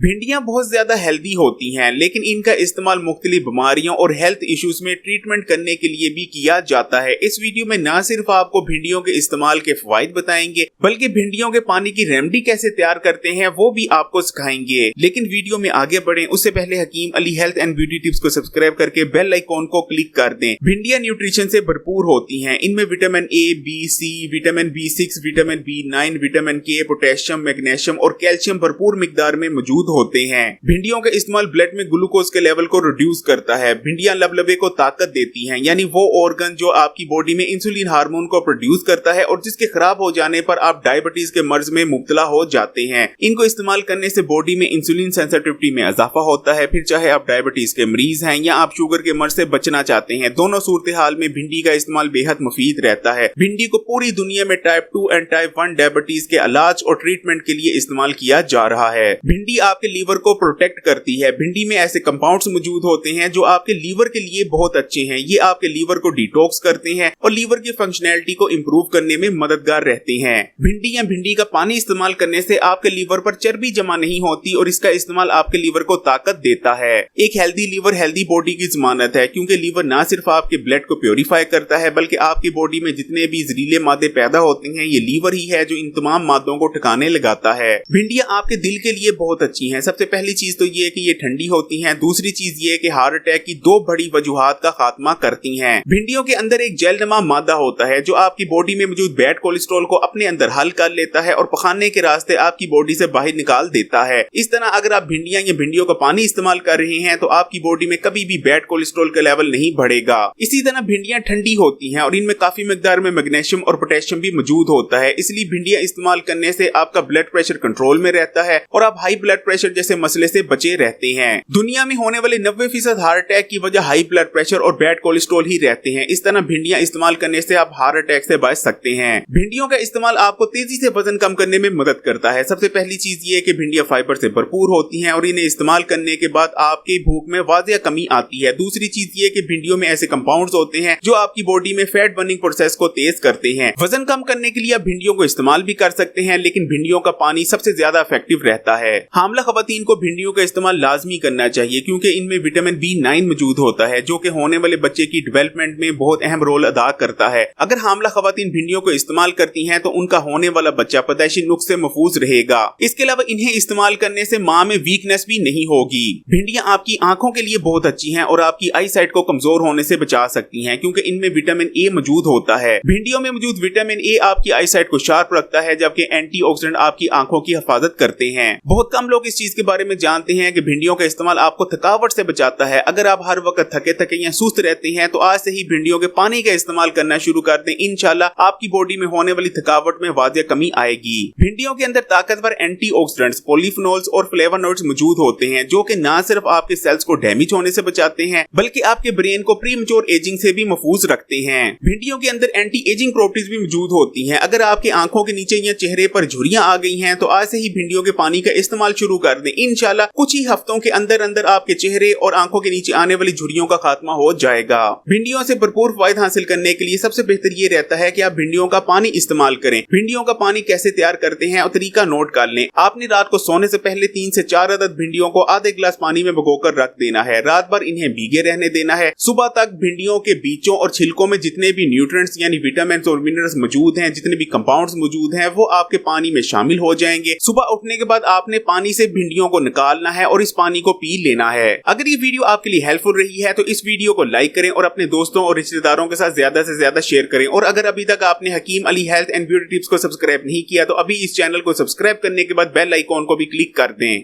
भिंडियां बहुत ज्यादा हेल्दी होती हैं, लेकिन इनका इस्तेमाल मुख्तलिफ बीमारियों और हेल्थ इश्यूज में ट्रीटमेंट करने के लिए भी किया जाता है। इस वीडियो में न सिर्फ आपको भिंडियों के इस्तेमाल के फवाइद बताएंगे, बल्कि भिंडियों के पानी की रेमेडी कैसे तैयार करते हैं वो भी आपको सिखाएंगे। लेकिन वीडियो में आगे बढ़ें उससे पहले Hakim Ali health and beauty tips को सब्सक्राइब करके बेल आइकॉन को क्लिक कर दें। भिंडियां न्यूट्रिशन से भरपूर होती हैं। इनमें vitamin A, B, C, vitamin B6, vitamin B9, vitamin K, potassium, magnesium और कैल्शियम भरपूर मिकदार में मौजूद होते हैं। भिंडियों का इस्तेमाल ब्लड में ग्लूकोज के लेवल को रिड्यूस करता है। भिंडियां लबलबे को ताकत देती हैं, यानी वो ऑर्गन जो आपकी बॉडी में इंसुलिन हार्मोन को प्रोड्यूस करता है और जिसके खराब हो जाने पर आप डायबिटीज के मर्ज में मुब्तला हो जाते हैं। इनको इस्तेमाल करने से बॉडी में इंसुलिन सेंसिटिविटी में इजाफा होता है। फिर चाहे आप डायबिटीज के मरीज हैं या आप शुगर के मर्ज से बचना चाहते हैं, दोनों सूरत हाल में भिंडी का इस्तेमाल बेहद मुफीद रहता है। भिंडी को पूरी दुनिया में टाइप 2 एंड टाइप 1 डायबिटीज के इलाज और ट्रीटमेंट के लिए इस्तेमाल किया जा रहा है। भिंडी आपके लीवर को प्रोटेक्ट करती है। भिंडी में ऐसे कंपाउंड्स मौजूद होते हैं जो आपके लीवर के लिए बहुत अच्छे हैं। ये आपके लीवर को डिटॉक्स करते हैं और लीवर की फंक्शनैलिटी को इंप्रूव करने में मददगार रहते हैं। भिंडी या भिंडी का पानी इस्तेमाल करने से आपके लीवर पर चर्बी जमा नहीं होती और इसका इस्तेमाल आपके लीवर को ताकत देता है। एक हेल्दी लीवर हेल्दी बॉडी की जमानत है, क्योंकि लीवर ना सिर्फ आपके ब्लड को प्योरीफाई करता है बल्कि आपकी बॉडी में जितने भी जहरीले मादे पैदा होते हैं ये लीवर ही है जो इन तमाम मादों को ठिकाने लगाता है। भिंडियां आपके दिल के लिए बहुत अच्छी हैं। सबसे पहली चीज तो ये है कि ये ठंडी होती हैं। दूसरी चीज ये है कि हार्ट अटैक की दो बड़ी वजूहात का खात्मा करती हैं। भिंडियों के अंदर एक जेलनुमा मादा होता है जो आपकी बॉडी में मौजूद बैड कोलेस्ट्रॉल को अपने अंदर हल कर लेता है और पखाने के रास्ते आपकी बॉडी से बाहर निकाल देता है। इस तरह अगर आप भिंडियां या भिंडियों का पानी इस्तेमाल कर रहे हैं तो आपकी बॉडी में कभी भी बैड कोलेस्ट्रॉल का लेवल नहीं बढ़ेगा। इसी तरह भिंडियां ठंडी होती हैं और इनमें काफी मिकदार में मैग्नीशियम और पोटेशियम भी मौजूद होता है। इसलिए भिंडियां इस्तेमाल करने से आपका ब्लड प्रेशर कंट्रोल में रहता है और आप हाई ब्लड प्रेशर जैसे मसले से बचे रहते हैं। दुनिया में होने वाले 90% हार्ट अटैक की वजह हाई ब्लड प्रेशर और बैड कोलेस्ट्रॉल ही रहते हैं। इस तरह भिंडियां इस्तेमाल करने से आप हार्ट अटैक से बच सकते हैं। भिंडियों का इस्तेमाल आपको तेजी से वजन कम करने में मदद करता है। सबसे पहली चीज ये है कि भिंडियां फाइबर से भरपूर होती हैं और इन्हें इस्तेमाल करने के बाद आपकी भूख में वाजिया कमी आती है। दूसरी चीज ये कि भिंडियों में ऐसे कंपाउंड्स होते हैं जो आपकी बॉडी में फैट बर्निंग प्रोसेस को तेज करते हैं। वजन कम करने के लिए आप भिंडियों को इस्तेमाल भी कर सकते हैं, लेकिन भिंडियों का पानी सबसे ज्यादा इफेक्टिव रहता है। हामला खवातीन को भिंडियों का इस्तेमाल लाजमी करना चाहिए, क्योंकि इनमें विटामिन B9 मौजूद होता है जो कि होने वाले बच्चे की डेवलपमेंट में बहुत अहम रोल अदा करता है। अगर हामला खवातीन भिंडियों को इस्तेमाल करती हैं तो उनका होने वाला बच्चा पैदाइशी नुक्स से महफूज रहेगा। इसके अलावा इन्हें इस्तेमाल करने से माँ में वीकनेस भी नहीं होगी। भिंडियां आपकी आंखों के लिए बहुत अच्छी हैं और आपकी आई साइट को कमजोर होने से बचा सकती हैं, क्योंकि इनमें विटामिन ए मौजूद होता है। भिंडियों में मौजूद विटामिन ए आपकी आई साइट को शार्प रखता है, जबकि एंटीऑक्सीडेंट आपकी आंखों की हिफाजत करते हैं। बहुत कम लोग इस चीज के बारे में जानते हैं कि भिंडियों का इस्तेमाल आपको थकावट से बचाता है। अगर आप हर वक्त थके थके या सुस्त रहते हैं तो आज से ही भिंडियों के पानी का इस्तेमाल करना शुरू कर दें। इंशाल्लाह आपकी बॉडी में होने वाली थकावट में वाजिया कमी आएगी। भिंडियों के अंदर ताकतवर एंटीऑक्सीडेंट्स, पॉलीफेनॉल्स और फ्लेवोनॉइड्स मौजूद होते हैं जो कि न सिर्फ आपके सेल्स को डैमेज होने से बचाते हैं बल्कि आपके ब्रेन को प्रीमेच्योर एजिंग से भी महफूज रखते हैं। भिंडियों के अंदर एंटी एजिंग प्रॉपर्टीज भी मौजूद होती हैं। अगर आपकी आंखों के नीचे या चेहरे पर झुर्रियां आ गई हैं तो आज से ही भिंडियों के पानी का इस्तेमाल शुरू कर दें। इंशाल्लाह कुछ ही हफ्तों के अंदर अंदर आपके चेहरे और आंखों के नीचे आने वाली झुर्रियों का खात्मा हो जाएगा। भिंडियों से भरपूर फायदा हासिल करने के लिए सबसे बेहतर ये रहता है कि आप भिंडियों का पानी इस्तेमाल करें। भिंडियों का पानी कैसे तैयार करते हैं और तरीका नोट कर लें। आपने रात को सोने से पहले 3 से 4 अदद भिंडियों को आधे गिलास पानी में भिगोकर रख देना है। रात भर इन्हें भीगे रहने देना है। सुबह तक भिंडियों के बीचों और छिलकों में जितने भी न्यूट्रिएंट्स यानी विटामिन और मिनरल्स मौजूद हैं, जितने भी कंपाउंड्स मौजूद हैं, वो आपके पानी में शामिल हो जाएंगे। सुबह उठने के बाद आपने पानी से भिंडियों को निकालना है और इस पानी को पी लेना है। अगर ये वीडियो आपके लिए हेल्पफुल रही है तो इस वीडियो को लाइक करें और अपने दोस्तों और रिश्तेदारों के साथ ज्यादा से ज्यादा शेयर करें। और अगर अभी तक आपने Hakim Ali health and beauty tips को सब्सक्राइब नहीं किया तो अभी इस चैनल को सब्सक्राइब करने के बाद बेल आइकॉन को भी क्लिक कर दें।